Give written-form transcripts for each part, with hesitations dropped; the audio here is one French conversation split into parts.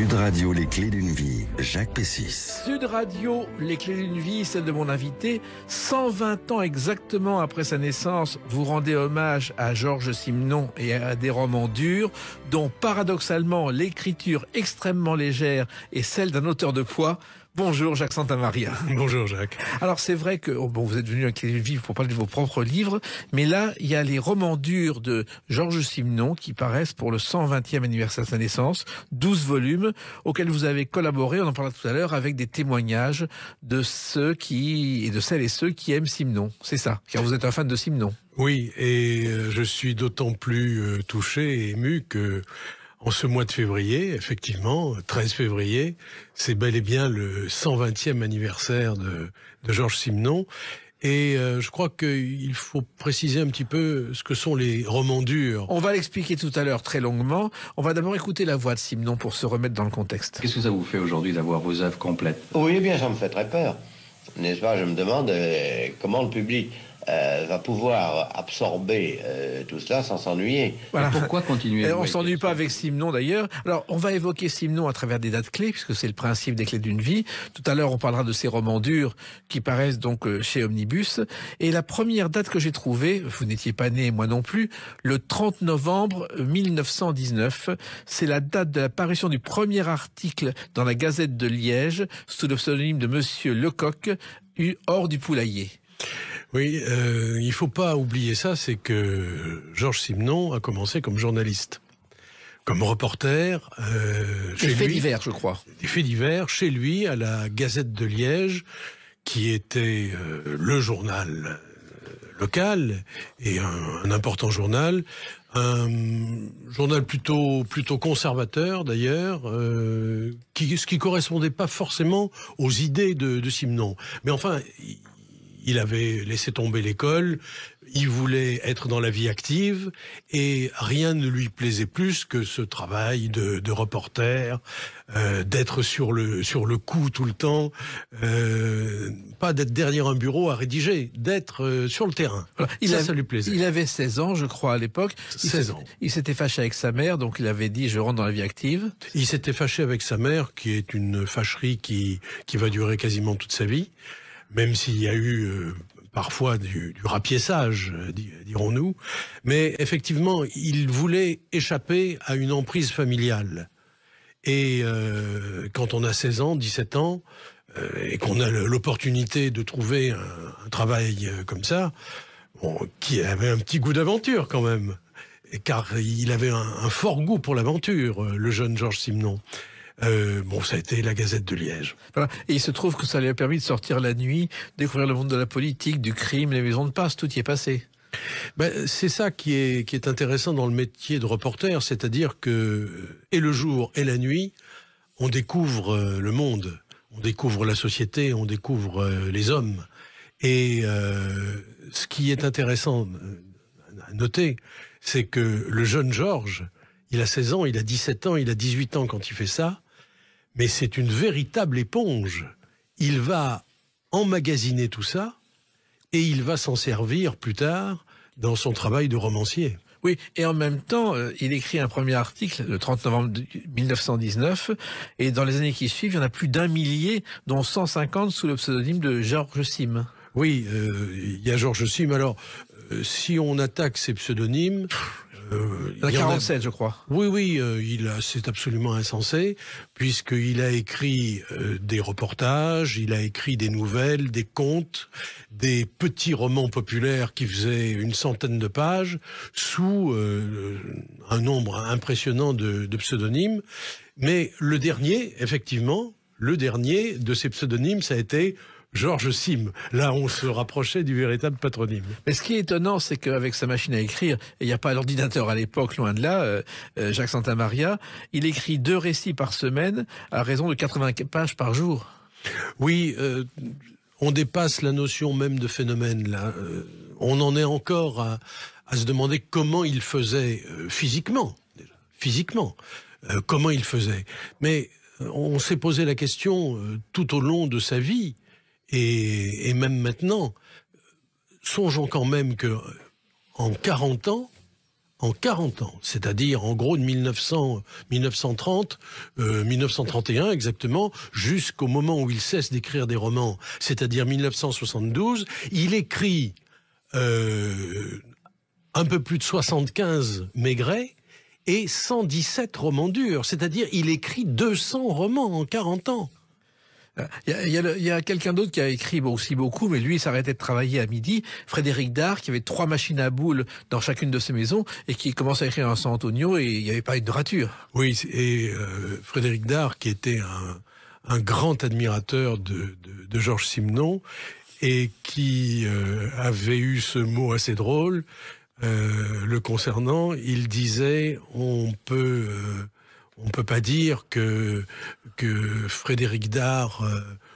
Sud Radio, les clés d'une vie, Jacques Pessis. Sud Radio, les clés d'une vie, celle de mon invité. 120 ans exactement après sa naissance, vous rendez hommage à Georges Simenon et à des romans durs, dont paradoxalement l'écriture extrêmement légère est celle d'un auteur de poids. Bonjour Jacques Santamaria. Bonjour Jacques. Alors c'est vrai que vous êtes venu avec les livres pour parler de vos propres livres, mais là il y a les romans durs de Georges Simenon qui paraissent pour le 120e anniversaire de sa naissance, 12 volumes auxquels vous avez collaboré, on en parlera tout à l'heure, avec des témoignages de celles et ceux qui aiment Simenon. C'est ça, car vous êtes un fan de Simenon. Oui, et je suis d'autant plus touché et ému que en ce mois de février, effectivement, 13 février, c'est bel et bien le 120e anniversaire de Georges Simenon. Et je crois qu'il faut préciser un petit peu ce que sont les romans durs. On va l'expliquer tout à l'heure très longuement. On va d'abord écouter la voix de Simenon pour se remettre dans le contexte. Qu'est-ce que ça vous fait aujourd'hui d'avoir vos œuvres complètes? Oui, eh bien, ça me fait très peur. N'est-ce pas? Je me demande comment le public va pouvoir absorber tout cela sans s'ennuyer. Voilà. Pourquoi continuer? On s'ennuie pas avec Simenon d'ailleurs. Alors on va évoquer Simenon à travers des dates clés puisque c'est le principe des clés d'une vie. Tout à l'heure on parlera de ces romans durs qui paraissent donc chez Omnibus. Et la première date que j'ai trouvée, vous n'étiez pas né, moi non plus, le 30 novembre 1919. C'est la date de la parution du premier article dans la Gazette de Liège sous le pseudonyme de Monsieur Lecoq, hors du poulailler. Oui, il faut pas oublier ça, c'est que Georges Simenon a commencé comme journaliste, comme reporter chez lui. Des faits divers, je crois. Des faits divers, chez lui, à la Gazette de Liège, qui était le journal local et un important journal, un journal plutôt conservateur d'ailleurs, ce qui correspondait pas forcément aux idées de Simenon. Mais enfin, il avait laissé tomber l'école, il voulait être dans la vie active et rien ne lui plaisait plus que ce travail de reporter, d'être sur le coup tout le temps, pas d'être derrière un bureau à rédiger, d'être sur le terrain. Voilà. Ça lui plaisait. Il avait 16 ans, je crois, à l'époque. 16 ans. Il s'était fâché avec sa mère, donc il avait dit « je rentre dans la vie active ». Il s'était fâché avec sa mère, qui est une fâcherie qui va durer quasiment toute sa vie. Même s'il y a eu parfois du rapiessage, dirons-nous. Mais effectivement, il voulait échapper à une emprise familiale. Et quand on a 16 ans, 17 ans, et qu'on a l'opportunité de trouver un travail comme ça, qui avait un petit goût d'aventure quand même, car il avait un fort goût pour l'aventure, le jeune Georges Simenon. Ça a été la Gazette de Liège. Voilà. Et il se trouve que ça lui a permis de sortir la nuit, découvrir le monde de la politique, du crime, les maisons de passe, tout y est passé. C'est ça qui est intéressant dans le métier de reporter, c'est-à-dire que, et le jour et la nuit, on découvre le monde, on découvre la société, on découvre les hommes. Et ce qui est intéressant à noter, c'est que le jeune Georges, il a 16 ans, il a 17 ans, il a 18 ans quand il fait ça, mais c'est une véritable éponge. Il va emmagasiner tout ça et il va s'en servir plus tard dans son travail de romancier. Oui, et en même temps, il écrit un premier article le 30 novembre 1919, et dans les années qui suivent, il y en a plus d'1 millier, dont 150 sous le pseudonyme de Georges Sim. Oui, il y a Georges Sim. Alors, si on attaque ces pseudonymes... il y en a 47, je crois. Oui, c'est absolument insensé, puisqu'il a écrit des reportages, il a écrit des nouvelles, des contes, des petits romans populaires qui faisaient une centaine de pages, sous un nombre impressionnant de pseudonymes. Mais le dernier, effectivement, de ces pseudonymes, ça a été Georges Sim. Là, on se rapprochait du véritable patronyme. Mais ce qui est étonnant, c'est qu'avec sa machine à écrire, et il n'y a pas l'ordinateur à l'époque, loin de là, Jacques Santamaria, il écrit 2 récits par semaine à raison de 80 pages par jour. Oui, on dépasse la notion même de phénomène, là. On en est encore à se demander comment il faisait physiquement. Comment il faisait. Mais on s'est posé la question tout au long de sa vie, et même maintenant, songeons quand même que en 40 ans, en 40 ans, c'est-à-dire en gros de 1930, 1931 exactement, jusqu'au moment où il cesse d'écrire des romans, c'est-à-dire 1972, il écrit un peu plus de 75 Maigret et 117 romans durs, c'est-à-dire il écrit 200 romans en 40 ans. Il y a quelqu'un d'autre qui a écrit aussi beaucoup, mais lui, il s'arrêtait de travailler à midi. Frédéric Dard, qui avait 3 machines à boules dans chacune de ses maisons et qui commence à écrire un San Antonio et il n'y avait pas une rature. Oui, et Frédéric Dard, qui était un grand admirateur de Georges Simenon et qui avait eu ce mot assez drôle le concernant, il disait on peut pas dire que Frédéric Dard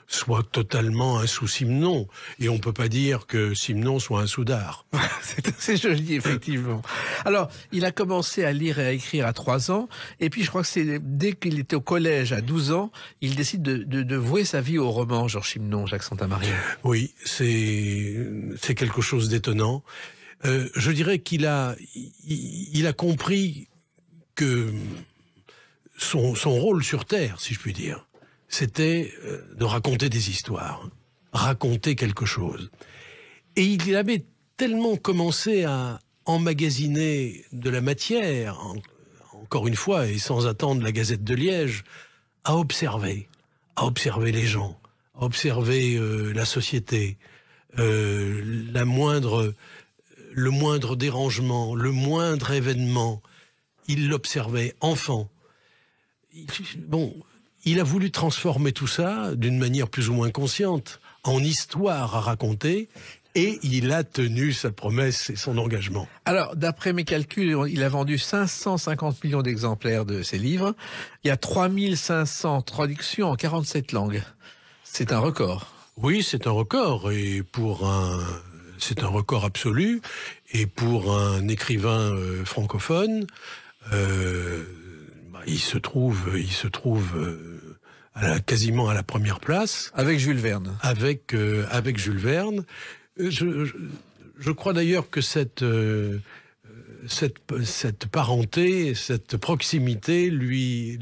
soit totalement un sous-Simenon, et on peut pas dire que Simenon soit un sous-Dard. C'est assez joli, effectivement. Alors, il a commencé à lire et à écrire à 3 ans, et puis je crois que c'est dès qu'il était au collège, à 12 ans, il décide de vouer sa vie au roman, Georges Simenon, Jacques Santamaria. Oui, c'est quelque chose d'étonnant. Je dirais qu'il a compris que son rôle sur Terre, si je puis dire, c'était de raconter des histoires, raconter quelque chose. Et il avait tellement commencé à emmagasiner de la matière, encore une fois, et sans attendre la Gazette de Liège, à observer les gens, à observer la société, le moindre dérangement, le moindre événement. Il l'observait enfant. Il a voulu transformer tout ça, d'une manière plus ou moins consciente, en histoire à raconter, et il a tenu sa promesse et son engagement. Alors, d'après mes calculs, il a vendu 550 millions d'exemplaires de ses livres. Il y a 3500 traductions en 47 langues. C'est un record. Oui, c'est un record, et c'est un record absolu, et pour un écrivain francophone, il se trouve quasiment à la première place. Avec Jules Verne. Avec Jules Verne. Je crois d'ailleurs que cette parenté, cette proximité lui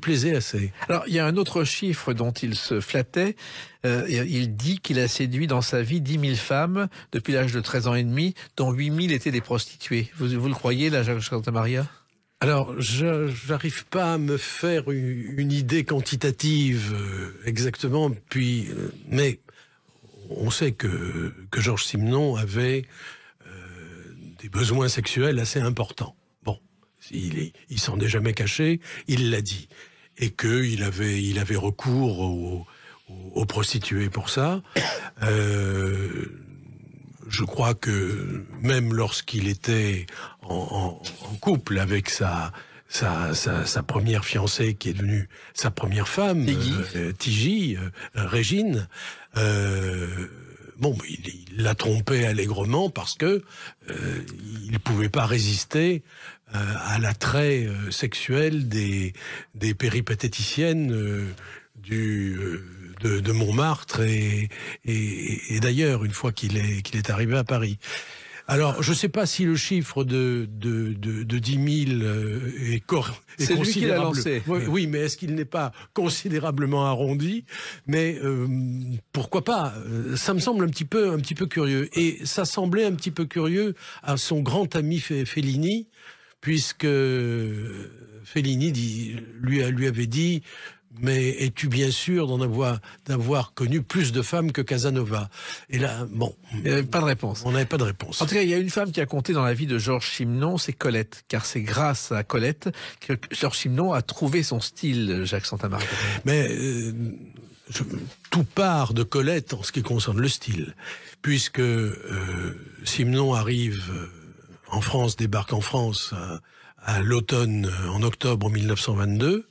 plaisait assez. Alors, il y a un autre chiffre dont il se flattait. Il dit qu'il a séduit dans sa vie 10 000 femmes depuis l'âge de 13 ans et demi, dont 8 000 étaient des prostituées. Vous le croyez, là, Jacques Santamaria ? Alors, j'arrive pas à me faire une idée quantitative exactement, mais on sait que Georges Simenon avait des besoins sexuels assez importants. Bon, il s'en est jamais caché, il l'a dit, et qu'il avait recours aux prostituées pour ça. Je crois que même lorsqu'il était en couple avec sa première fiancée, qui est devenue sa première femme, Tigy, Régine, il la trompait allègrement parce que il pouvait pas résister à l'attrait sexuel des péripatéticiennes de Montmartre et d'ailleurs, une fois qu'il est arrivé à Paris. Alors, je ne sais pas si le chiffre de 10 000 est c'est lui qui l'a lancé. Oui, mais est-ce qu'il n'est pas considérablement arrondi ? Mais pourquoi pas ? Ça me semble un petit peu curieux. Et ça semblait un petit peu curieux à son grand ami Fellini, puisque Fellini lui avait dit: mais es-tu bien sûr d'avoir connu plus de femmes que Casanova ? Et là, il n'y avait pas de réponse. On n'avait pas de réponse. En tout cas, il y a une femme qui a compté dans la vie de Georges Simenon, c'est Colette. Car c'est grâce à Colette que Georges Simenon a trouvé son style, Jacques Santamaria. Mais tout part de Colette en ce qui concerne le style. Puisque Simenon arrive en France, débarque en France à l'automne, en octobre 1922.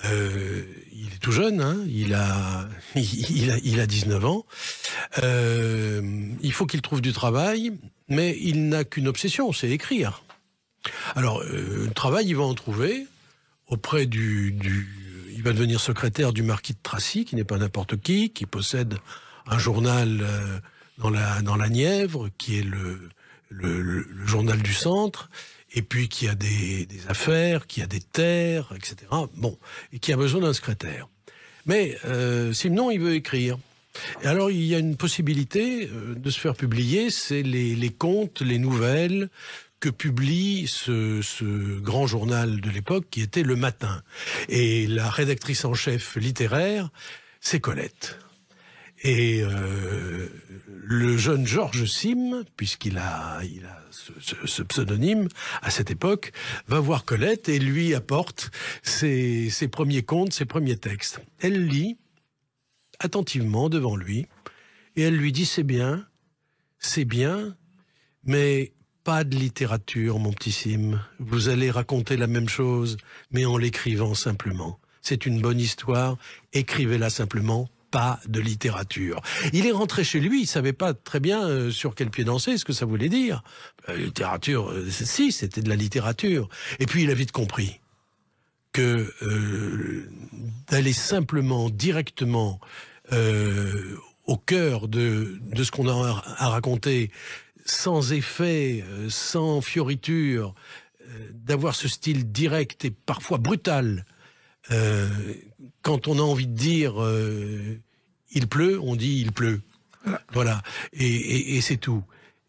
Il est tout jeune, hein, il a 19 ans. Il faut qu'il trouve du travail, mais il n'a qu'une obsession, c'est écrire. Alors, le travail, il va en trouver auprès il va devenir secrétaire du marquis de Tracy, qui n'est pas n'importe qui possède un journal dans la Nièvre, qui est le journal du centre, et puis qui a des affaires, qui a des terres, etc. Bon, et qui a besoin d'un secrétaire. Mais Simenon, il veut écrire. Et alors, il y a une possibilité de se faire publier, c'est les contes, les nouvelles que publie ce grand journal de l'époque qui était Le Matin. Et la rédactrice en chef littéraire, c'est Colette. Et le jeune Georges Simes, puisqu'il a ce pseudonyme à cette époque, va voir Colette et lui apporte ses premiers contes, ses premiers textes. Elle lit attentivement devant lui et elle lui dit c'est bien, mais pas de littérature, mon petit Sim. Vous allez raconter la même chose, mais en l'écrivant simplement. C'est une bonne histoire, écrivez-la simplement. Pas de littérature. Il est rentré chez lui, il savait pas très bien sur quel pied danser, ce que ça voulait dire. Littérature, si, c'était de la littérature. Et puis il a vite compris que d'aller simplement, directement au cœur de ce qu'on a à raconter, sans effet, sans fioriture, d'avoir ce style direct et parfois brutal. Quand on a envie de dire il pleut, on dit il pleut. Voilà. Et c'est tout.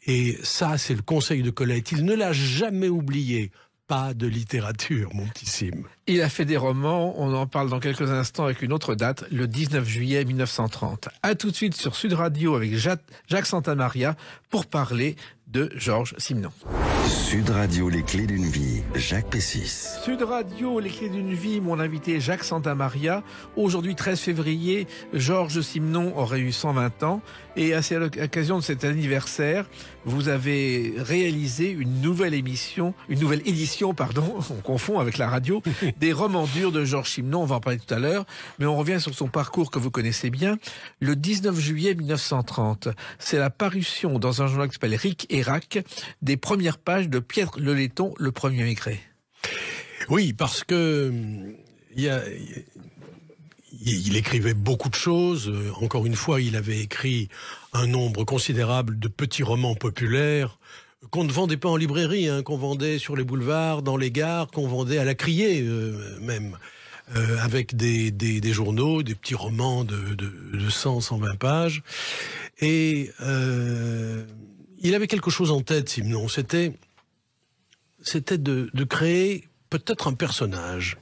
Et ça, c'est le conseil de Colette. Il ne l'a jamais oublié. Pas de littérature, mon petit Sim. Il a fait des romans, on en parle dans quelques instants avec une autre date, le 19 juillet 1930. À tout de suite sur Sud Radio avec Jacques Santamaria pour parler de Georges Simenon. Sud Radio, les clés d'une vie, Jacques Pessis. Sud Radio, les clés d'une vie, mon invité Jacques Santamaria. Aujourd'hui, 13 février, Georges Simenon aurait eu 120 ans. Et à l'occasion de cet anniversaire, vous avez réalisé une nouvelle édition, on confond avec la radio, des romans durs de Georges Simenon. On va en parler tout à l'heure, mais on revient sur son parcours que vous connaissez bien. Le 19 juillet 1930, c'est la parution dans un journal qui s'appelle Ric et Rac des premières pages de Pierre Le Letton, le premier Maigret. Oui, parce que il écrivait beaucoup de choses. Encore une fois, il avait écrit un nombre considérable de petits romans populaires qu'on ne vendait pas en librairie, qu'on vendait sur les boulevards, dans les gares, qu'on vendait à la criée même, avec des journaux, des petits romans de 100, 120 pages. Et il avait quelque chose en tête, Simenon. C'était de créer peut-être un personnage.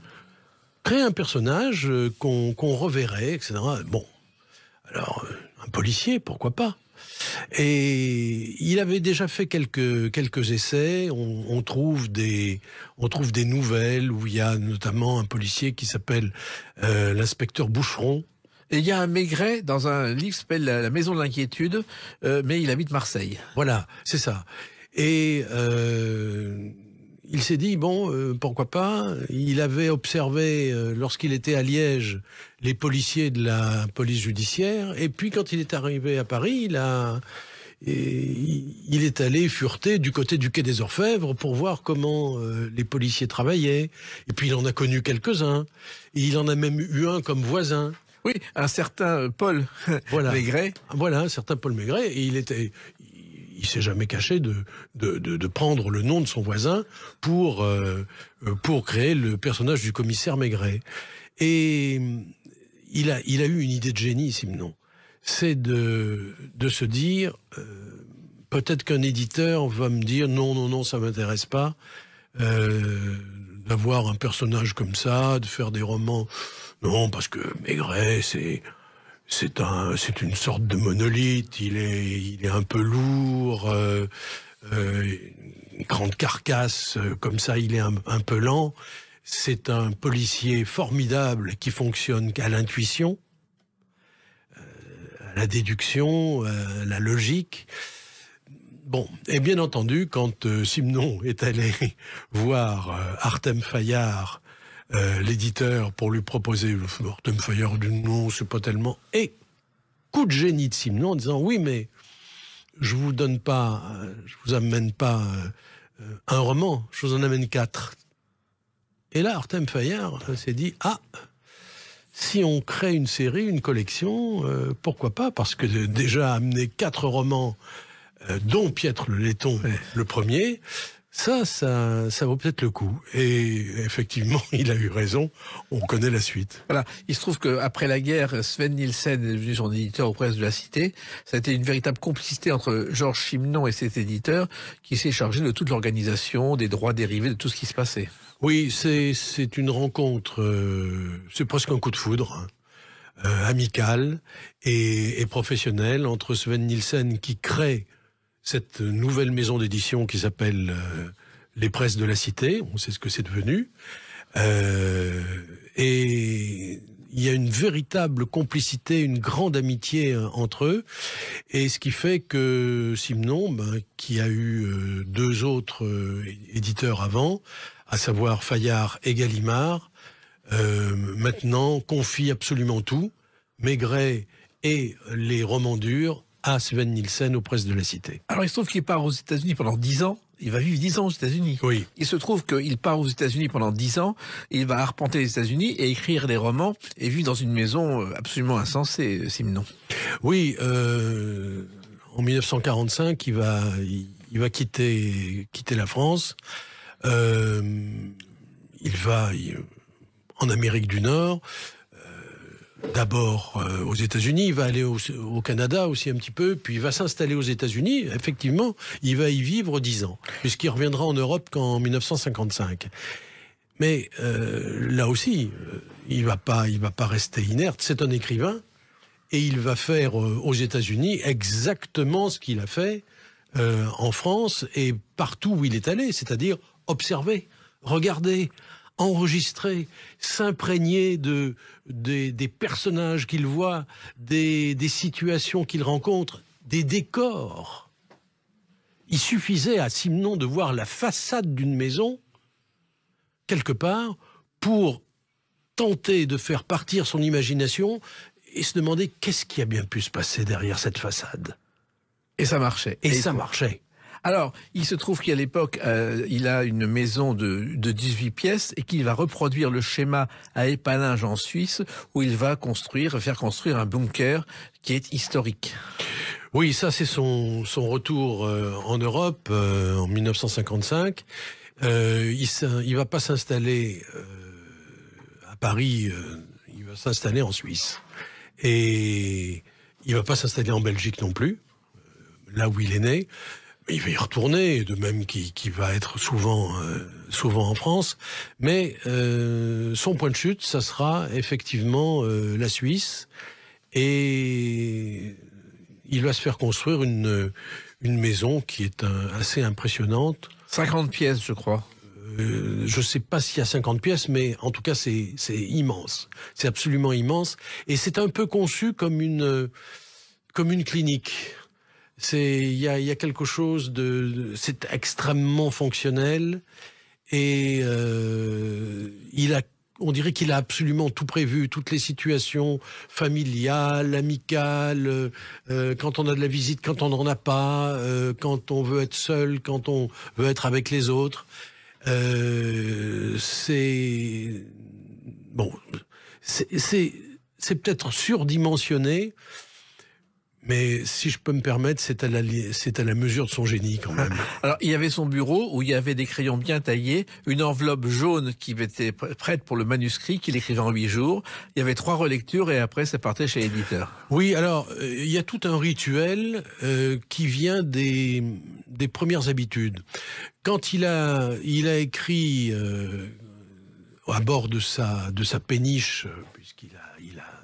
Créer un personnage qu'on reverrait, etc. Bon, alors, un policier, pourquoi pas? Et il avait déjà fait quelques essais. On trouve des nouvelles où il y a notamment un policier qui s'appelle l'inspecteur Boucheron. Et il y a un Maigret dans un livre qui s'appelle La Maison de l'Inquiétude, mais il habite Marseille. Voilà, c'est ça. Et il s'est dit, pourquoi pas. Il avait observé, lorsqu'il était à Liège, les policiers de la police judiciaire. Et puis, quand il est arrivé à Paris, il est allé fureter du côté du quai des Orfèvres pour voir comment les policiers travaillaient. Et puis, il en a connu quelques-uns. Et il en a même eu un comme voisin. Oui, un certain Paul Maigret. Voilà, un certain Paul Maigret. Et il s'est jamais caché de prendre le nom de son voisin pour créer le personnage du commissaire Maigret. Et il a eu une idée de génie, Simenon. C'est de se dire, peut-être qu'un éditeur va me dire non, ça m'intéresse pas, d'avoir un personnage comme ça, de faire des romans. Non, parce que Maigret, c'est une sorte de monolithe. Il est un peu lourd, une grande carcasse, comme ça, il est un peu lent. C'est un policier formidable qui fonctionne qu'à l'intuition, à la déduction, à la logique. Bon, et bien entendu, quand Simenon est allé voir Artem Fayard, l'éditeur, pour lui proposer Artem Fayard, non, c'est pas tellement. Et coup de génie de Simenon en disant oui, mais je vous amène pas un roman, je vous en amène 4. Et là, Artem Fayard s'est dit si on crée une série, une collection, pourquoi pas? Parce que déjà amener 4 romans dont Piètre le Letton, le premier, ça vaut peut-être le coup. Et effectivement, il a eu raison. On connaît la suite. Voilà. Il se trouve qu'après la guerre, Sven Nielsen est devenu son éditeur aux Presses de la Cité. Ça a été une véritable complicité entre Georges Simenon et cet éditeur qui s'est chargé de toute l'organisation, des droits dérivés, de tout ce qui se passait. Oui, c'est une rencontre, c'est presque un coup de foudre, amical et professionnel entre Sven Nielsen qui crée cette nouvelle maison d'édition qui s'appelle Les Presses de la Cité, on sait ce que c'est devenu, et il y a une véritable complicité, une grande amitié entre eux, et ce qui fait que Simenon, qui a eu deux autres éditeurs avant, à savoir Fayard et Gallimard, maintenant confie absolument tout, Maigret et les romans durs, à Sven Nielsen aux Presses de la Cité. Alors il se trouve qu'il part aux États-Unis pendant 10 ans. Il va vivre 10 ans aux États-Unis. Oui. Il se trouve qu'il part aux États-Unis pendant 10 ans. Il va arpenter les États-Unis et écrire des romans et vivre dans une maison absolument insensée, Simenon. Oui, en 1945, il va quitter la France. Il va en Amérique du Nord. D'abord aux États-Unis, il va aller au Canada aussi un petit peu, puis il va s'installer aux États-Unis. Effectivement, il va y vivre 10 ans, puisqu'il reviendra en Europe qu'en 1955. Mais là aussi, il va pas rester inerte. C'est un écrivain, et il va faire aux États-Unis exactement ce qu'il a fait en France et partout où il est allé, c'est-à-dire observer, regarder, enregistrer, s'imprégner des personnages qu'il voit, des situations qu'il rencontre, des décors. Il suffisait à Simenon de voir la façade d'une maison, quelque part, pour tenter de faire partir son imagination et se demander qu'est-ce qui a bien pu se passer derrière cette façade. Et ça marchait. Et ça marchait. Alors, il se trouve qu'à l'époque, il a une maison de 18 pièces et qu'il va reproduire le schéma à Épalinges en Suisse où il va faire construire un bunker qui est historique. Oui, ça c'est son retour en Europe en 1955. Il va pas s'installer à Paris, il va s'installer en Suisse. Et il va pas s'installer en Belgique non plus, là où il est né. Il va y retourner, de même qu'il va être souvent en France. Mais son point de chute, ça sera effectivement la Suisse. Et il va se faire construire une maison qui est assez impressionnante. 50 pièces, je crois. Je sais pas s'il y a 50 pièces, mais en tout cas, c'est immense. C'est absolument immense. Et c'est un peu conçu comme une clinique. Il y a quelque chose c'est extrêmement fonctionnel et on dirait qu'il a absolument tout prévu, toutes les situations familiales, amicales, quand on a de la visite, quand on n'en a pas, quand on veut être seul, quand on veut être avec les autres. C'est peut-être surdimensionné. Mais si je peux me permettre, c'est à la mesure de son génie quand même. Alors, il y avait son bureau où il y avait des crayons bien taillés, une enveloppe jaune qui était prête pour le manuscrit qu'il écrivait en 8 jours. Il y avait 3 relectures et après, ça partait chez l'éditeur. Oui, alors, il y a tout un rituel qui vient des premières habitudes. Quand il a écrit à bord de sa péniche, puisqu'il a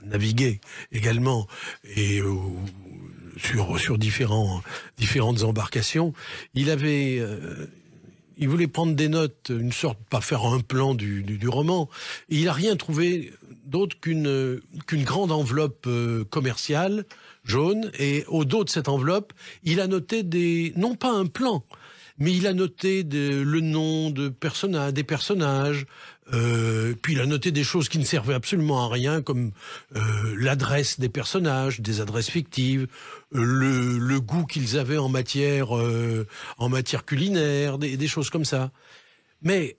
navigué également, et sur différentes embarcations, il voulait prendre des notes, une sorte, pas faire un plan du roman, et il a rien trouvé d'autre qu'une grande enveloppe commerciale, jaune, et au dos de cette enveloppe, il a noté non pas un plan, mais il a noté le nom des personnages, puis il a noté des choses qui ne servaient absolument à rien, comme l'adresse des personnages, des adresses fictives, le goût qu'ils avaient en matière culinaire, des choses comme ça. Mais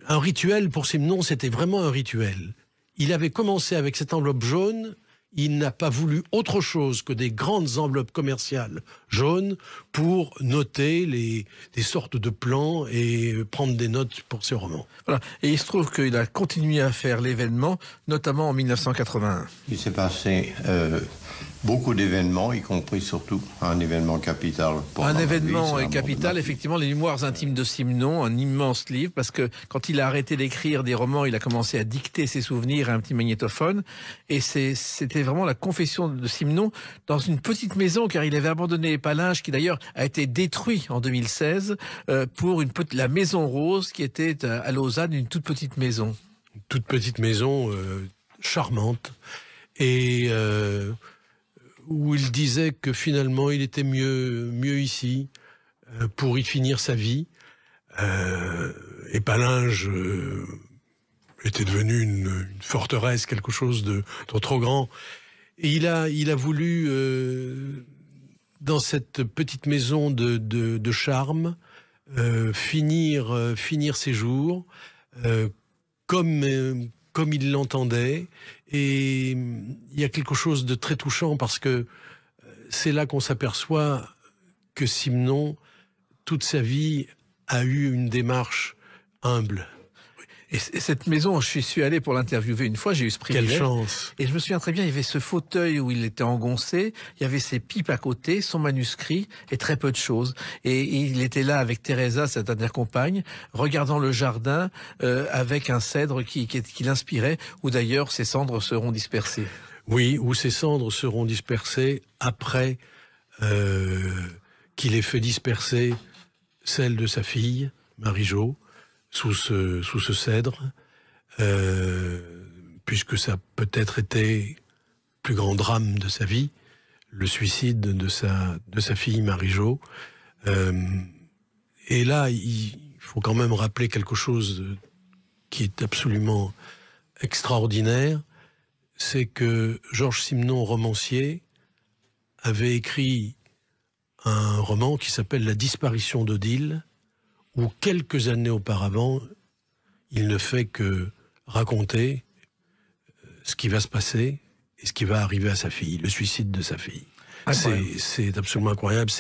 un rituel pour Simenon, c'était vraiment un rituel. Il avait commencé avec cette enveloppe jaune, il n'a pas voulu autre chose que des grandes enveloppes commerciales jaunes pour noter des sortes de plans et prendre des notes pour ses romans. Voilà. Et il se trouve qu'il a continué à faire l'événement, notamment en 1981. Il s'est passé beaucoup d'événements, y compris surtout un événement capital. Un événement capital, effectivement, les Mémoires intimes de Simenon, un immense livre, parce que quand il a arrêté d'écrire des romans, il a commencé à dicter ses souvenirs à un petit magnétophone, et c'était vraiment la confession de Simenon dans une petite maison, car il avait abandonné les Palinges, qui d'ailleurs a été détruit en 2016, pour la Maison Rose, qui était à Lausanne, une toute petite maison. Une toute petite maison charmante, et où il disait que finalement il était mieux ici pour y finir sa vie. Et Palinges était devenu une forteresse, quelque chose de trop grand. Et il a voulu, dans cette petite maison de charme, finir ses jours comme il l'entendait. Et il y a quelque chose de très touchant parce que c'est là qu'on s'aperçoit que Simenon, toute sa vie, a eu une démarche humble. Et cette maison, je suis allé pour l'interviewer une fois, j'ai eu ce privilège. Quelle chance! Et je me souviens très bien, il y avait ce fauteuil où il était engoncé, il y avait ses pipes à côté, son manuscrit et très peu de choses. Et il était là avec Teresa, sa dernière compagne, regardant le jardin avec un cèdre qui l'inspirait, où d'ailleurs ses cendres seront dispersées. Oui, où ses cendres seront dispersées après qu'il ait fait disperser celle de sa fille, Marie-Jo, sous ce cèdre, puisque ça peut-être été le plus grand drame de sa vie, le suicide de sa fille Marie-Jo. Et là, il faut quand même rappeler quelque chose qui est absolument extraordinaire, c'est que Georges Simenon, romancier, avait écrit un roman qui s'appelle « La disparition d'Odile », où quelques années auparavant, il ne fait que raconter ce qui va se passer et ce qui va arriver à sa fille, le suicide de sa fille. C'est absolument incroyable,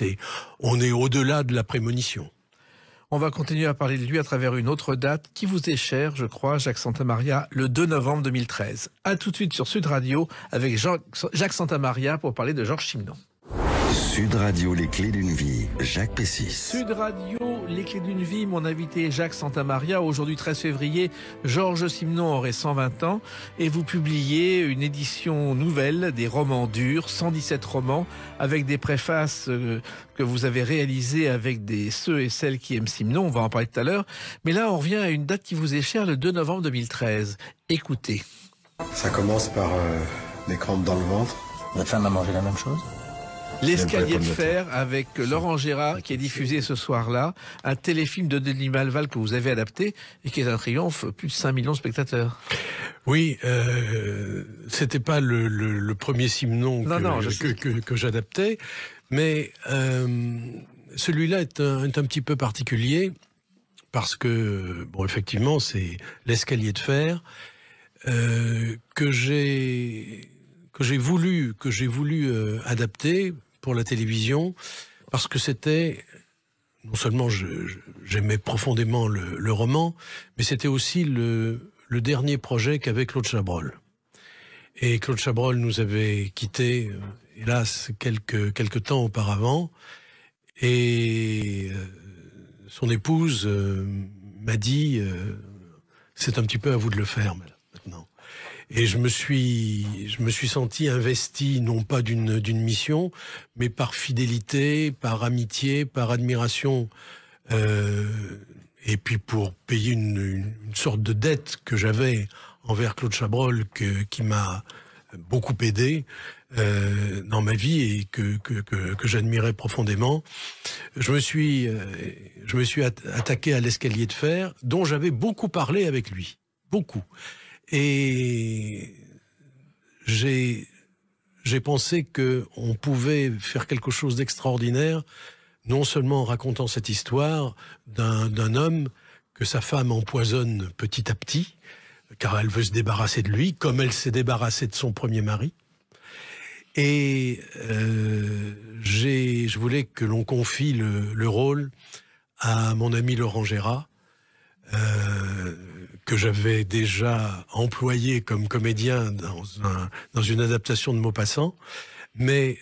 on est au-delà de la prémonition. On va continuer à parler de lui à travers une autre date qui vous est chère, je crois, Jacques Santamaria, le 2 novembre 2013. À tout de suite sur Sud Radio avec Jacques Santamaria pour parler de Georges Simenon. Sud Radio, les clés d'une vie, Jacques Pessis. Sud Radio, les clés d'une vie, mon invité est Jacques Santamaria. Aujourd'hui, 13 février, Georges Simenon aurait 120 ans et vous publiez une édition nouvelle des romans durs, 117 romans, avec des préfaces que vous avez réalisées avec ceux et celles qui aiment Simenon. On va en parler tout à l'heure. Mais là, on revient à une date qui vous est chère, le 2 novembre 2013. Écoutez. Ça commence par des crampes dans le ventre. Votre femme a mangé la même chose ? L'escalier de fer avec Laurent Gérard qui est diffusé ce soir-là, un téléfilm de Denis Malval que vous avez adapté et qui est un triomphe, plus de 5 millions de spectateurs. Oui, c'était pas le premier Simenon que j'adaptais, mais celui-là est un petit peu particulier parce que, bon, effectivement, c'est l'escalier de fer que j'ai voulu adapter pour la télévision, parce que c'était, non seulement j'aimais profondément le roman, mais c'était aussi le dernier projet qu'avait Claude Chabrol. Et Claude Chabrol nous avait quittés, hélas, quelques temps auparavant, et son épouse m'a dit c'est un petit peu à vous de le faire maintenant. Et je me suis senti investi, non pas d'une mission, mais par fidélité, par amitié, par admiration, et puis pour payer une sorte de dette que j'avais envers Claude Chabrol, qui m'a beaucoup aidé dans ma vie et que j'admirais profondément. Je me suis attaqué à l'escalier de fer, dont j'avais beaucoup parlé avec lui, beaucoup. Et j'ai pensé qu'on pouvait faire quelque chose d'extraordinaire, non seulement en racontant cette histoire d'un homme que sa femme empoisonne petit à petit, car elle veut se débarrasser de lui, comme elle s'est débarrassée de son premier mari, Et je voulais que l'on confie le rôle à mon ami Laurent Gérard, que j'avais déjà employé comme comédien dans une adaptation de Maupassant. Mais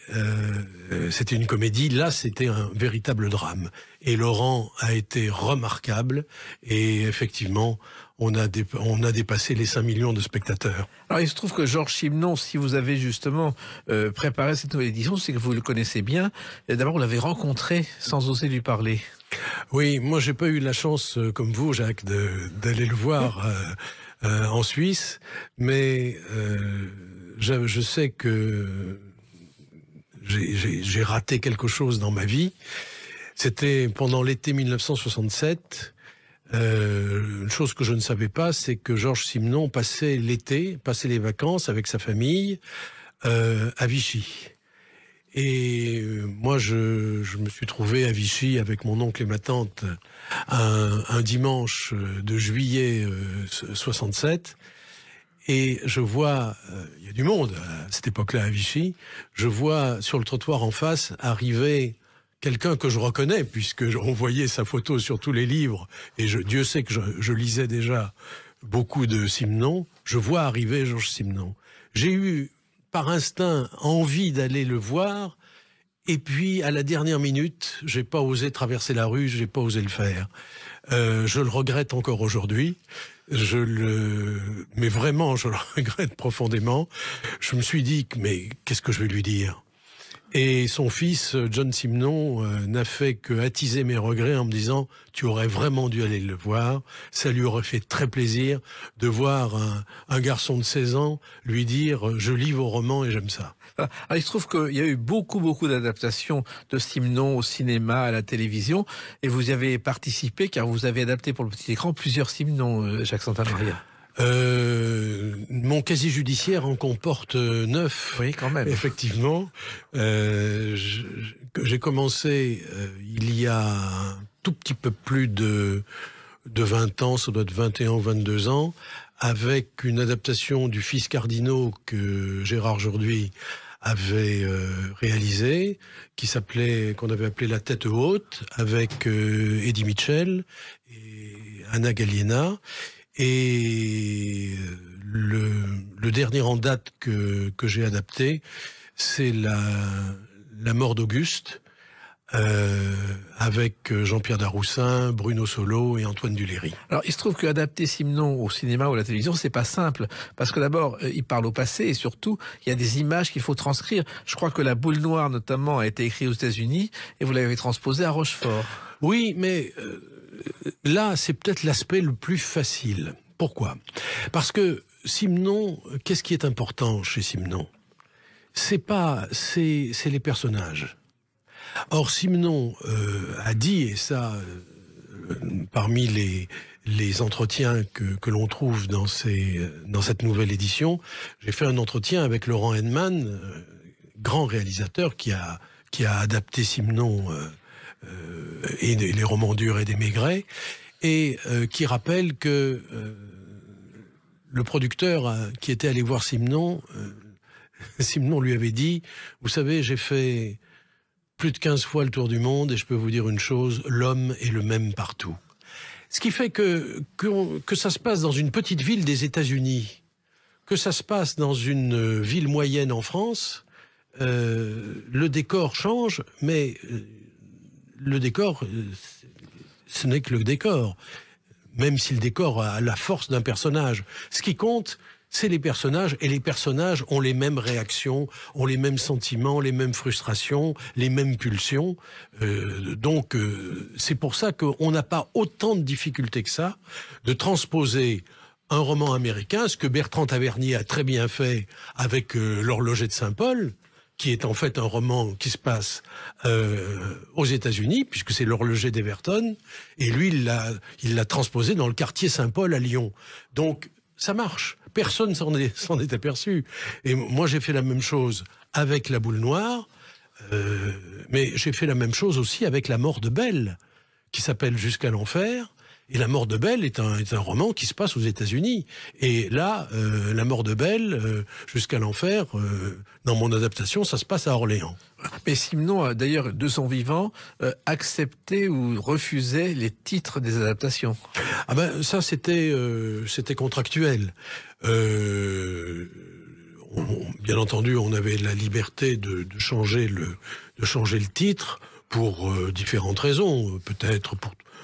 c'était une comédie, là c'était un véritable drame. Et Laurent a été remarquable, et effectivement, on a dépassé les 5 millions de spectateurs. Alors il se trouve que Georges Simenon, si vous avez justement préparé cette nouvelle édition, c'est que vous le connaissez bien. Et d'abord, vous l'avez rencontré sans oser lui parler. Oui, moi j'ai pas eu la chance, comme vous, Jacques, d'aller le voir en Suisse, mais je sais que j'ai raté quelque chose dans ma vie. C'était pendant l'été 1967. Une chose que je ne savais pas, c'est que Georges Simenon passait les vacances avec sa famille à Vichy. Et moi, je me suis trouvé à Vichy avec mon oncle et ma tante un dimanche de juillet 67. Et je vois, il y a du monde à cette époque-là à Vichy, je vois sur le trottoir en face arriver quelqu'un que je reconnais, puisque on voyait sa photo sur tous les livres, et Dieu sait que je lisais déjà beaucoup de Simenon. Je vois arriver Georges Simenon. J'ai eu, par instinct, envie d'aller le voir, et puis à la dernière minute, j'ai pas osé traverser la rue, j'ai pas osé le faire. Je le regrette encore aujourd'hui. Mais vraiment, je le regrette profondément. Je me suis dit, mais qu'est-ce que je vais lui dire ? Et son fils, John Simenon, n'a fait que attiser mes regrets en me disant « Tu aurais vraiment dû aller le voir. Ça lui aurait fait très plaisir de voir un garçon de 16 ans lui dire « Je lis vos romans et j'aime ça ». Alors, il se trouve qu'il y a eu beaucoup d'adaptations de Simenon au cinéma, à la télévision, et vous y avez participé car vous avez adapté pour le petit écran plusieurs Simenon, Jacques Santamaria. Mon casier judiciaire en comporte 9. Oui, quand même. Effectivement. J'ai commencé il y a un tout petit peu plus de 20 ans, ça doit être 21 ou 22 ans, avec une adaptation du Fils Cardinaux que Gérard Jourduy avait réalisé, qu'on avait appelé La Tête Haute, avec Eddie Mitchell et Anna Galliena. Et le dernier en date que j'ai adapté, c'est la mort d'Auguste, avec Jean-Pierre Daroussin, Bruno Solo et Antoine Duléry. Alors, il se trouve qu'adapter Simenon au cinéma ou à la télévision, c'est pas simple. Parce que d'abord, il parle au passé et surtout, il y a des images qu'il faut transcrire. Je crois que La Boule Noire, notamment, a été écrite aux États-Unis et vous l'avez transposé à Rochefort. Oui, mais là, c'est peut-être l'aspect le plus facile. Pourquoi ? Parce que Simenon, qu'est-ce qui est important chez Simenon ? C'est les personnages. Or, Simenon a dit, et ça, parmi les entretiens que l'on trouve dans cette nouvelle édition, j'ai fait un entretien avec Laurent Henneman, grand réalisateur qui a adapté Simenon et les romans durs et des Maigret, et qui rappelle que le producteur qui était allé voir Simenon, Simenon lui avait dit, vous savez, j'ai fait plus de 15 fois le tour du monde et je peux vous dire une chose, l'homme est le même partout. Ce qui fait que ça se passe dans une petite ville des États-Unis, que ça se passe dans une ville moyenne en France, le décor change, mais le décor, ce n'est que le décor, même si le décor a la force d'un personnage. Ce qui compte, c'est les personnages, et les personnages ont les mêmes réactions, ont les mêmes sentiments, les mêmes frustrations, les mêmes pulsions. Donc, c'est pour ça qu'on n'a pas autant de difficultés que ça de transposer un roman américain, ce que Bertrand Tavernier a très bien fait avec L'Horloger de Saint-Paul, qui est en fait un roman qui se passe aux États-Unis, puisque c'est L'Horloger d'Everton, et lui, il l'a transposé dans le quartier Saint-Paul à Lyon. Donc, ça marche. Personne s'en est aperçu. Et moi, j'ai fait la même chose avec La Boule Noire, mais j'ai fait la même chose aussi avec La Mort de Belle, qui s'appelle Jusqu'à l'enfer, Et La mort de Belle est un roman qui se passe aux États-Unis. Et là, La mort de Belle, jusqu'à l'enfer, dans mon adaptation, ça se passe à Orléans. Mais Simenon a d'ailleurs, de son vivant, accepté ou refusé les titres des adaptations. Ah ben ça c'était contractuel. Bien entendu, on avait la liberté de changer le titre pour différentes raisons, peut-être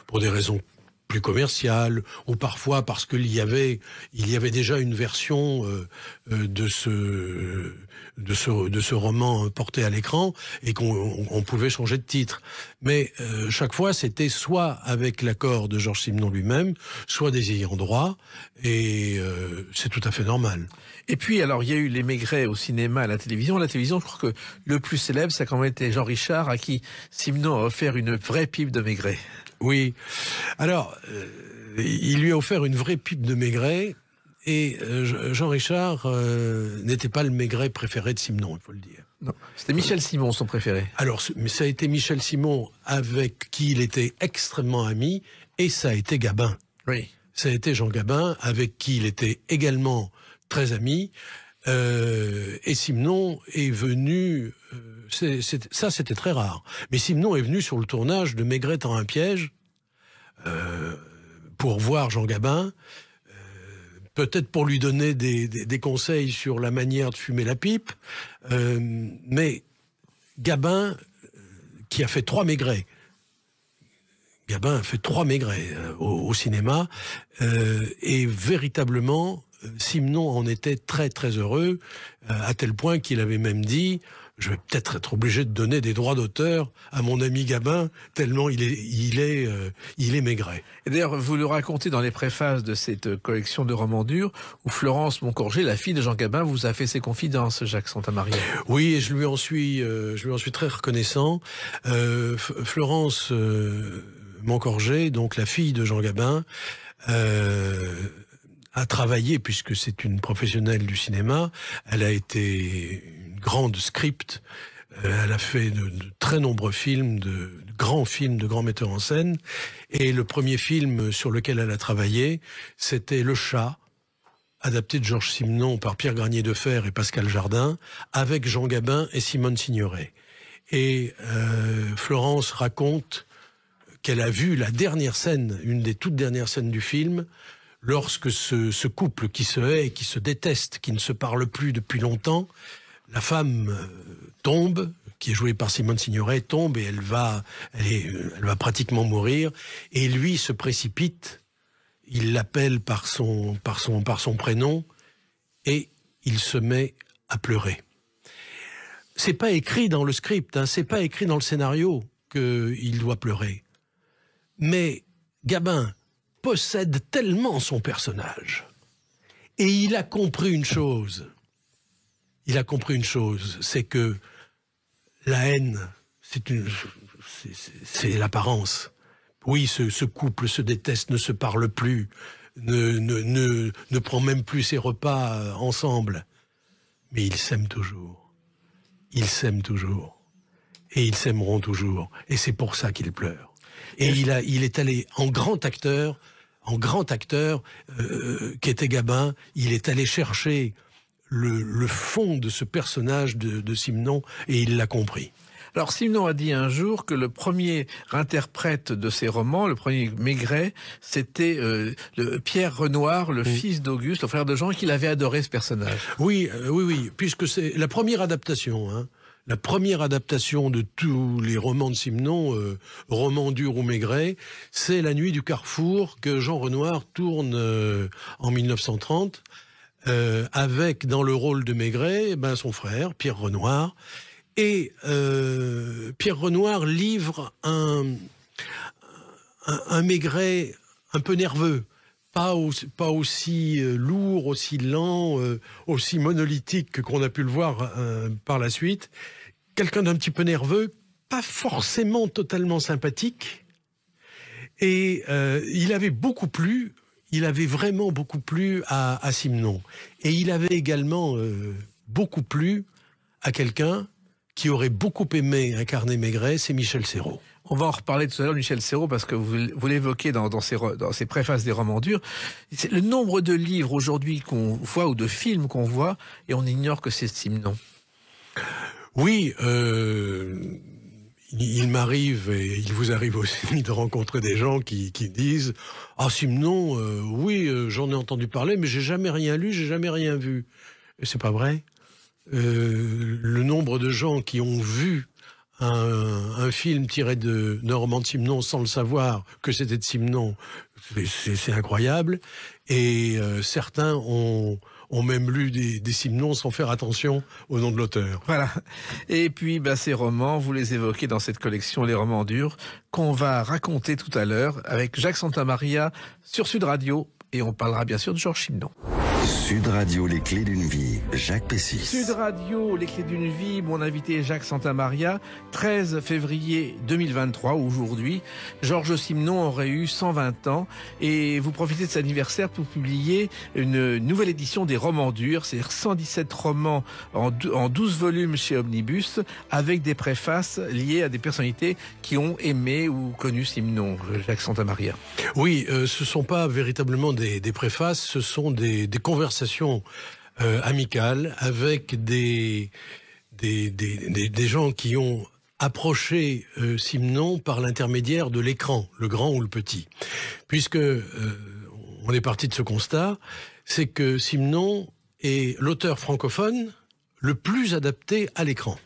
pour des raisons plus commerciales, ou parfois parce qu'il y avait déjà une version de ce roman porté à l'écran et qu'on pouvait changer de titre. Mais chaque fois, c'était soit avec l'accord de Georges Simenon lui-même, soit des ayants droit, et c'est tout à fait normal. Et puis, alors, il y a eu les Maigret au cinéma, à la télévision. À la télévision, je crois que le plus célèbre, ça a quand même été Jean Richard, à qui Simenon a offert une vraie pipe de Maigret. Oui. Alors, il lui a offert une vraie pipe de Maigret, et Jean Richard n'était pas le Maigret préféré de Simenon, il faut le dire. Non, c'était Michel Simon, son préféré. Alors, mais ça a été Michel Simon avec qui il était extrêmement ami, et ça a été Gabin. Oui. Ça a été Jean Gabin, avec qui il était également très ami, et Simenon est venu... ça, c'était très rare. Mais Simenon est venu sur le tournage de Maigret tend un piège pour voir Jean Gabin, peut-être pour lui donner des conseils sur la manière de fumer la pipe, mais Gabin, qui a fait 3 Maigret, Gabin a fait 3 Maigret au cinéma, et véritablement, Simenon en était très très heureux, à tel point qu'il avait même dit: je vais peut-être être obligé de donner des droits d'auteur à mon ami Gabin, tellement il est Maigret. Et d'ailleurs, vous le racontez dans les préfaces de cette collection de romans durs, où Florence Moncorgé, la fille de Jean Gabin, vous a fait ses confidences, Jacques Santamaria. Oui, et je lui en suis très reconnaissant. Florence Moncorgé, donc la fille de Jean Gabin, a travaillé, puisque c'est une professionnelle du cinéma. Elle a été une grande script. Elle a fait de très nombreux films, de grands films, de grands metteurs en scène. Et le premier film sur lequel elle a travaillé, c'était Le Chat, adapté de Georges Simenon par Pierre Granier-Defer et Pascal Jardin, avec Jean Gabin et Simone Signoret. Et Florence raconte qu'elle a vu la dernière scène, une des toutes dernières scènes du film, lorsque ce couple qui se hait, qui se déteste, qui ne se parle plus depuis longtemps, la femme tombe, qui est jouée par Simone Signoret, tombe et elle va pratiquement mourir, et lui se précipite, il l'appelle par son prénom, et il se met à pleurer. C'est pas écrit dans le script, hein, c'est pas écrit dans le scénario qu'il doit pleurer. Mais Gabin possède tellement son personnage. Et il a compris une chose. C'est que la haine, c'est l'apparence. Oui, ce couple se déteste, ne se parle plus, ne prend même plus ses repas ensemble. Mais ils s'aiment toujours. Ils s'aiment toujours. Et ils s'aimeront toujours. Et c'est pour ça qu'ils pleurent. Et il est allé en grand acteur, qui était Gabin, il est allé chercher le fond de ce personnage de Simenon, et il l'a compris. Alors Simenon a dit un jour que le premier interprète de ses romans, le premier Maigret, c'était Pierre Renoir, le fils d'Auguste, le frère de Jean, qu'il avait adoré ce personnage. Oui, puisque c'est la première adaptation, hein. La première adaptation de tous les romans de Simenon, romans durs ou Maigret, c'est La Nuit du Carrefour que Jean Renoir tourne en 1930, avec dans le rôle de Maigret son frère, Pierre Renoir. Et Pierre Renoir livre un Maigret un peu nerveux, pas aussi lourd, aussi lent, aussi monolithique qu'on a pu le voir par la suite. Quelqu'un d'un petit peu nerveux, pas forcément totalement sympathique. Et il avait vraiment beaucoup plu à Simenon. Et il avait également beaucoup plu à quelqu'un qui aurait beaucoup aimé incarner Maigret, c'est Michel Serrault. On va en reparler tout à l'heure, Michel Serrault, parce que vous l'évoquez dans ses préfaces des romans durs. C'est le nombre de livres aujourd'hui qu'on voit ou de films qu'on voit, et on ignore que c'est Simon. Oui, il m'arrive, et il vous arrive aussi de rencontrer des gens qui disent « Ah, Simon, oui, j'en ai entendu parler, mais j'ai jamais rien lu, j'ai jamais rien vu. » Et c'est pas vrai. Le nombre de gens qui ont vu un film tiré d'un roman de Simon sans le savoir que c'était de Simon, c'est incroyable. Et certains ont même lu des Simons sans faire attention au nom de l'auteur. Voilà. Et puis, ces romans, vous les évoquez dans cette collection Les Romans Durs, qu'on va raconter tout à l'heure avec Jacques Santamaria sur Sud Radio. Et on parlera bien sûr de Georges Simenon. Sud Radio, les clés d'une vie, Jacques Pessis. Sud Radio, les clés d'une vie, mon invité est Jacques Santamaria. 13 février 2023, aujourd'hui, Georges Simenon aurait eu 120 ans et vous profitez de cet anniversaire pour publier une nouvelle édition des romans durs, c'est-à-dire 117 romans en 12 volumes chez Omnibus, avec des préfaces liées à des personnalités qui ont aimé ou connu Simenon, Jacques Santamaria. Oui, ce sont pas véritablement des préfaces, ce sont des conversations amicales avec des gens qui ont approché Simenon par l'intermédiaire de l'écran, le grand ou le petit. Puisque on est parti de ce constat, c'est que Simenon est l'auteur francophone le plus adapté à l'écran.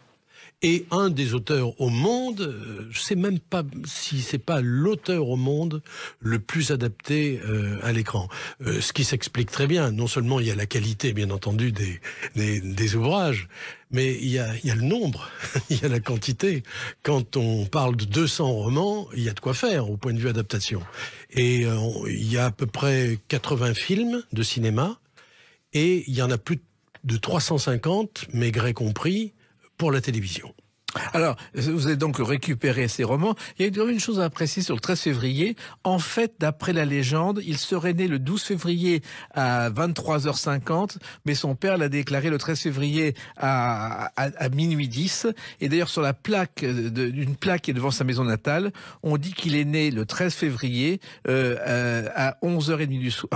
Et un des auteurs au monde, je sais même pas si c'est pas l'auteur au monde le plus adapté à l'écran. Ce qui s'explique très bien. Non seulement il y a la qualité, bien entendu, des ouvrages, mais il y a le nombre, il y a la quantité. Quand on parle de 200 romans, il y a de quoi faire au point de vue adaptation. Et il y a à peu près 80 films de cinéma, et il y en a plus de 350, Maigret compris, pour la télévision. Alors, vous avez donc récupéré ces romans. Il y a une chose à apprécier sur le 13 février. En fait, d'après la légende, il serait né le 12 février à 23h50, mais son père l'a déclaré le 13 février à minuit 10. Et d'ailleurs, sur la plaque, une plaque qui est devant sa maison natale, on dit qu'il est né le 13 février à 11h30 du soir,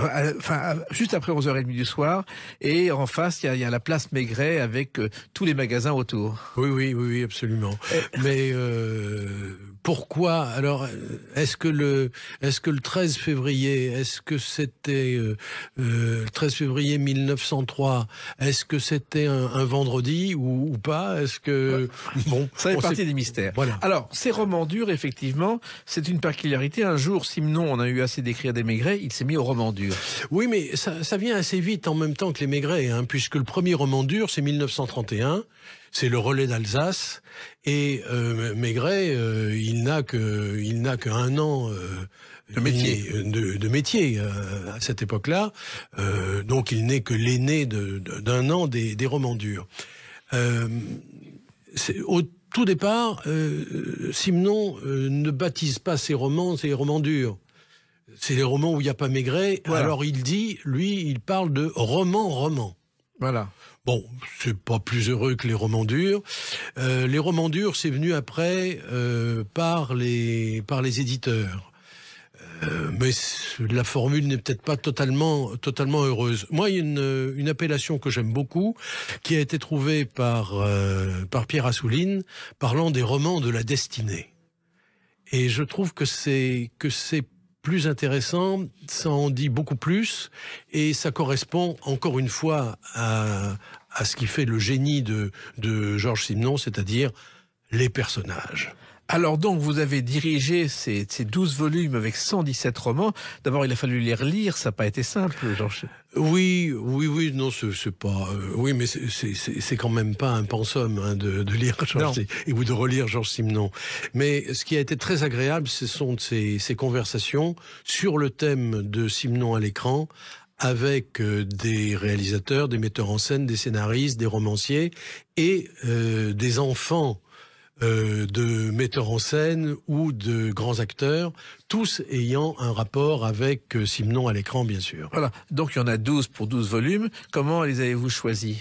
juste après 11h30 du soir. Et en face, il y a la place Maigret avec tous les magasins autour. Oui, absolument. Mais pourquoi alors est-ce que le 13 février, est-ce que c'était le 13 février 1903, est-ce que c'était un vendredi ou pas? Est-ce que bon, ça fait partie des mystères. Voilà. Alors, ces romans durs, effectivement, c'est une particularité. Un jour, Simenon, on a eu assez d'écrire des Maigret, il s'est mis au roman dur. Oui, mais ça vient assez vite en même temps que les Maigret, puisque le premier roman dur, c'est 1931. C'est le relais d'Alsace, et Maigret, il n'a que 1 an de métier à cette époque-là, donc il n'est que l'aîné d'un an des romans durs. Au tout départ, Simenon ne baptise pas ses romans durs. C'est les romans où il n'y a pas Maigret. Voilà. Alors il parle de roman. Voilà. Bon, c'est pas plus heureux que les romans durs. Les romans durs, c'est venu après par les éditeurs. Mais la formule n'est peut-être pas totalement heureuse. Moi, il y a une appellation que j'aime beaucoup, qui a été trouvée par Pierre Assouline, parlant des romans de la destinée. Et je trouve que c'est plus intéressant, ça en dit beaucoup plus, et ça correspond encore une fois à ce qui fait le génie de Georges Simenon, c'est-à-dire les personnages. Alors donc, vous avez dirigé ces 12 volumes avec 117 romans. D'abord, il a fallu les relire, ça n'a pas été simple, Georges. Oui, non, c'est pas... oui, mais c'est quand même pas un pensum de lire Georges ou de relire Georges Simenon. Mais ce qui a été très agréable, ce sont ces conversations sur le thème de Simenon à l'écran, avec des réalisateurs, des metteurs en scène, des scénaristes, des romanciers et des enfants de metteurs en scène ou de grands acteurs, tous ayant un rapport avec Simenon à l'écran, bien sûr. Voilà, donc il y en a 12 pour 12 volumes. Comment les avez-vous choisis ?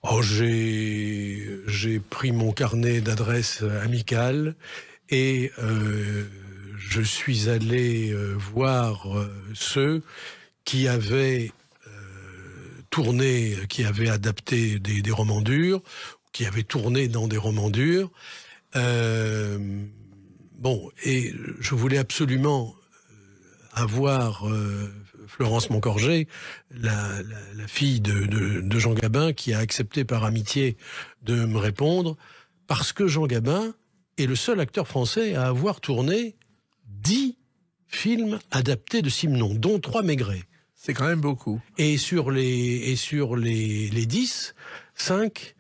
Oh, j'ai pris mon carnet d'adresses amicales et je suis allé voir ceux qui avaient tourné, qui avaient adapté des romans durs, qui avaient tourné dans des romans durs. Bon, et je voulais absolument avoir Florence Moncorgé, la fille de Jean Gabin, qui a accepté par amitié de me répondre, parce que Jean Gabin est le seul acteur français à avoir tourné 10 films adaptés de Simenon, dont 3 Maigret. C'est quand même beaucoup. Et sur les 10, 5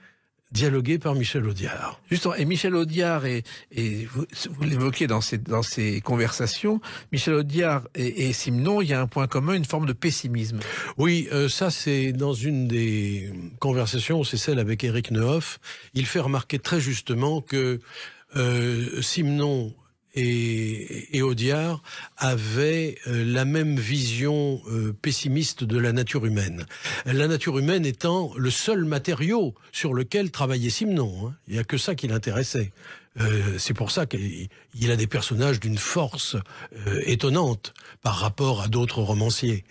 dialogués par Michel Audiard. Justement, et Michel Audiard, et vous l'évoquez dans ces conversations, Michel Audiard et Simenon, il y a un point commun, une forme de pessimisme. Oui, ça c'est dans une des conversations, c'est celle avec Éric Nehoff. Il fait remarquer très justement que Simenon et Audiard avaient la même vision pessimiste de la nature humaine. La nature humaine étant le seul matériau sur lequel travaillait Simenon. Hein. Il n'y a que ça qui l'intéressait. C'est pour ça qu'il a des personnages d'une force étonnante par rapport à d'autres romanciers.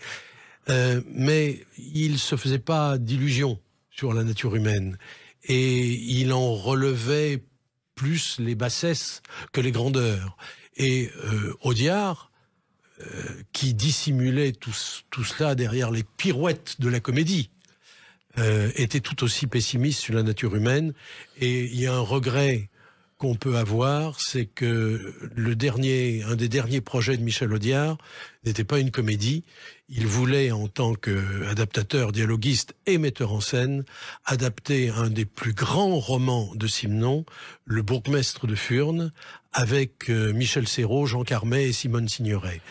Mais il se faisait pas d'illusions sur la nature humaine. Et il en relevait plus les bassesses que les grandeurs. Et Audiard, qui dissimulait tout cela derrière les pirouettes de la comédie, était tout aussi pessimiste sur la nature humaine. Et il y a un regret qu'on peut avoir, c'est que un des derniers projets de Michel Audiard n'était pas une comédie. Il voulait, en tant qu'adaptateur, dialoguiste et metteur en scène, adapter un des plus grands romans de Simenon, Le Bourgmestre de Furnes, avec Michel Serrault, Jean Carmet et Simone Signoret.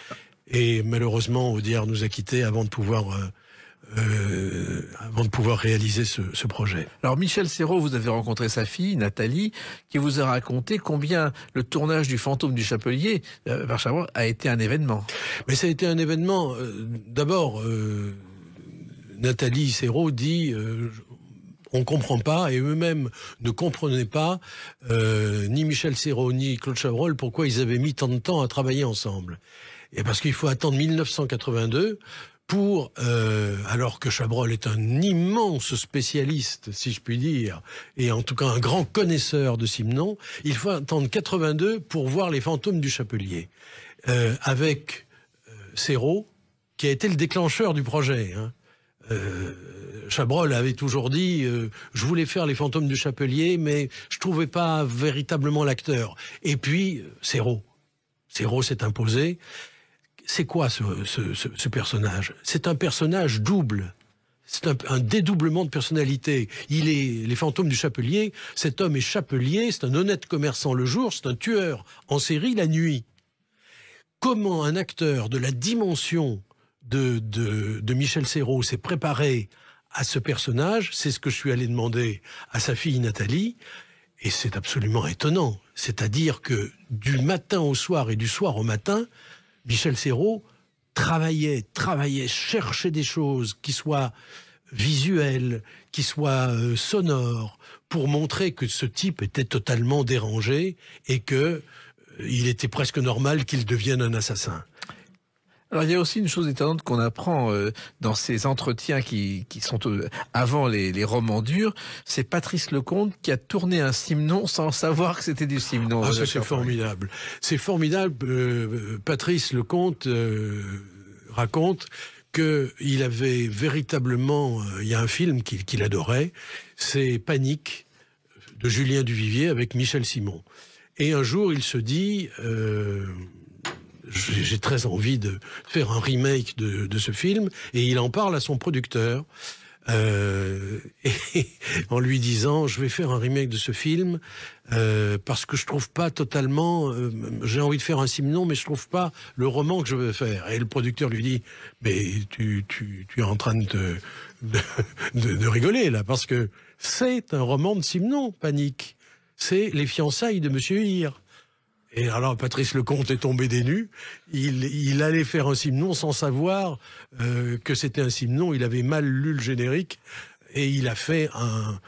Et malheureusement, Audiard nous a quittés avant de pouvoir réaliser ce projet. Alors Michel Serrault, vous avez rencontré sa fille, Nathalie, qui vous a raconté combien le tournage du Fantôme du Chapelier par Chabrol a été un événement. Mais ça a été un événement, d'abord, Nathalie Serrault dit... on comprend pas, et eux-mêmes ne comprenaient pas, ni Michel Serrault ni Claude Chabrol, pourquoi ils avaient mis tant de temps à travailler ensemble. Et parce qu'il faut attendre 1982 pour, alors que Chabrol est un immense spécialiste, si je puis dire, et en tout cas un grand connaisseur de Simenon, il faut attendre 82 pour voir Les Fantômes du Chapelier, avec Serrault, qui a été le déclencheur du projet, hein. Chabrol avait toujours dit je voulais faire Les Fantômes du Chapelier, mais je trouvais pas véritablement l'acteur. Et puis Serrault s'est imposé. C'est quoi ce personnage? C'est un personnage double. C'est un dédoublement de personnalité. Les Fantômes du Chapelier, cet homme est chapelier, c'est un honnête commerçant le jour, c'est un tueur en série la nuit. Comment un acteur de la dimension de Michel Serrault s'est préparé à ce personnage, c'est ce que je suis allé demander à sa fille Nathalie, et c'est absolument étonnant. C'est-à-dire que du matin au soir et du soir au matin, Michel Serrault travaillait, cherchait des choses qui soient visuelles, qui soient sonores, pour montrer que ce type était totalement dérangé et que il était presque normal qu'il devienne un assassin. Alors il y a aussi une chose étonnante qu'on apprend dans ces entretiens qui sont avant les romans durs, c'est Patrice Lecomte qui a tourné un Simenon sans savoir que c'était du Simenon. Ah, ça c'est formidable. C'est formidable. Patrice Lecomte raconte qu'il avait véritablement... il y a un film qu'il adorait, c'est Panique de Julien Duvivier avec Michel Simon. Et un jour il se dit... j'ai très envie de faire un remake de ce film, et il en parle à son producteur et en lui disant je vais faire un remake de ce film parce que je trouve pas totalement j'ai envie de faire un Simenon mais je trouve pas le roman que je veux faire. Et le producteur lui dit mais tu es en train de rigoler là, parce que c'est un roman de Simenon, Panique, c'est les fiançailles de Monsieur Hir. Et alors Patrice Lecomte est tombé des nues. Il allait faire un Simenon sans savoir que c'était un Simenon. Il avait mal lu le générique et il a fait un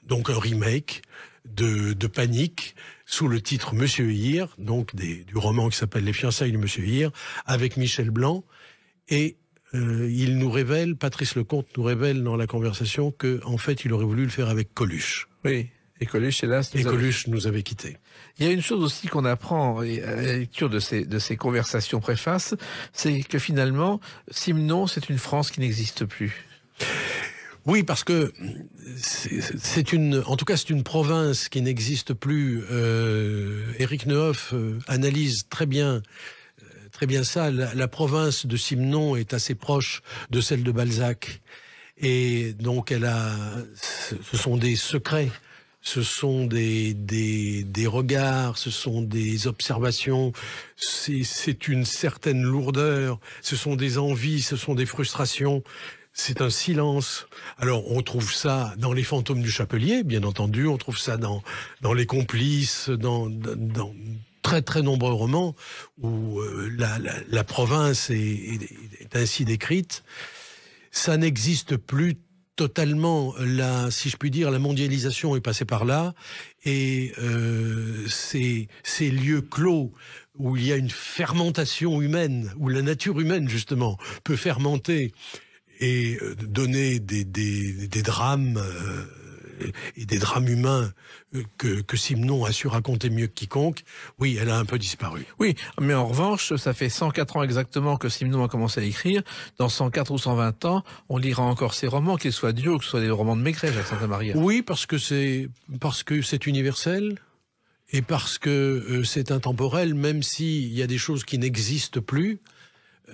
remake de Panique sous le titre Monsieur Hir, donc du roman qui s'appelle Les fiançailles de Monsieur Hir, avec Michel Blanc. Et il nous révèle, Patrice Lecomte nous révèle dans la conversation que en fait il aurait voulu le faire avec Coluche. Oui. Et Coluche, hélas, nous avait quittés. Il y a une chose aussi qu'on apprend à la lecture de ces conversations préfaces, c'est que finalement, Simon, c'est une France qui n'existe plus. Oui, parce que c'est une province qui n'existe plus. Éric Neuhoff analyse très bien ça. La province de Simon est assez proche de celle de Balzac, et donc ce sont des secrets. Ce sont des regards, ce sont des observations, c'est une certaine lourdeur, ce sont des envies, ce sont des frustrations, c'est un silence. Alors on trouve ça dans Les Fantômes du Chapelier, bien entendu, on trouve ça dans Les Complices, dans très très nombreux romans où la province est ainsi décrite. Ça n'existe plus totalement, si je puis dire, la mondialisation est passée par là, et ces lieux clos où il y a une fermentation humaine, où la nature humaine justement peut fermenter et donner des drames et des drames humains que Simon a su raconter mieux que quiconque, oui, elle a un peu disparu. Oui, mais en revanche, ça fait 104 ans exactement que Simon a commencé à écrire. Dans 104 ou 120 ans, on lira encore ses romans, qu'ils soient durs ou que ce soit des romans de Maigret, Jacques Santamaria. Oui, parce que c'est universel, et parce que c'est intemporel, même s'il y a des choses qui n'existent plus.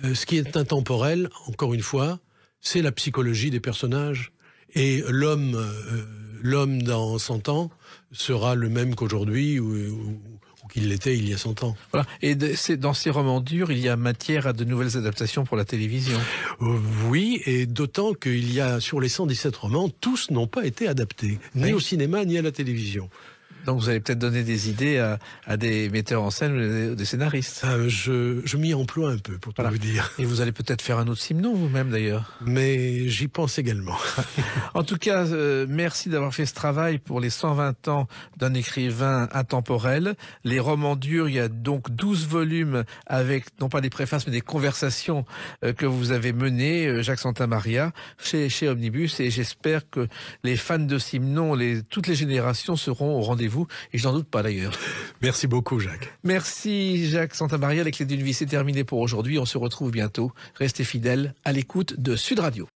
Ce qui est intemporel, encore une fois, c'est la psychologie des personnages. Et l'homme dans 100 ans sera le même qu'aujourd'hui ou qu'il l'était il y a 100 ans. Voilà. Et dans ces romans durs, il y a matière à de nouvelles adaptations pour la télévision. Oui, et d'autant qu'il y a, sur les 117 romans, tous n'ont pas été adaptés, ni au cinéma, ni à la télévision. Donc vous allez peut-être donner des idées à des metteurs en scène, des scénaristes. Je m'y emploie un peu, pour tout vous dire. Et vous allez peut-être faire un autre Simon vous-même d'ailleurs. Mais j'y pense également. En tout cas, merci d'avoir fait ce travail pour les 120 ans d'un écrivain intemporel. Les romans durs, il y a donc 12 volumes avec, non pas des préfaces, mais des conversations que vous avez menées, Jacques Santamaria, chez Omnibus. Et j'espère que les fans de Simon, toutes les générations seront au rendez-vous. Et je n'en doute pas d'ailleurs. Merci beaucoup, Jacques. Merci Jacques Santamaria. Les clés d'une vie, c'est terminé pour aujourd'hui. On se retrouve bientôt. Restez fidèles à l'écoute de Sud Radio.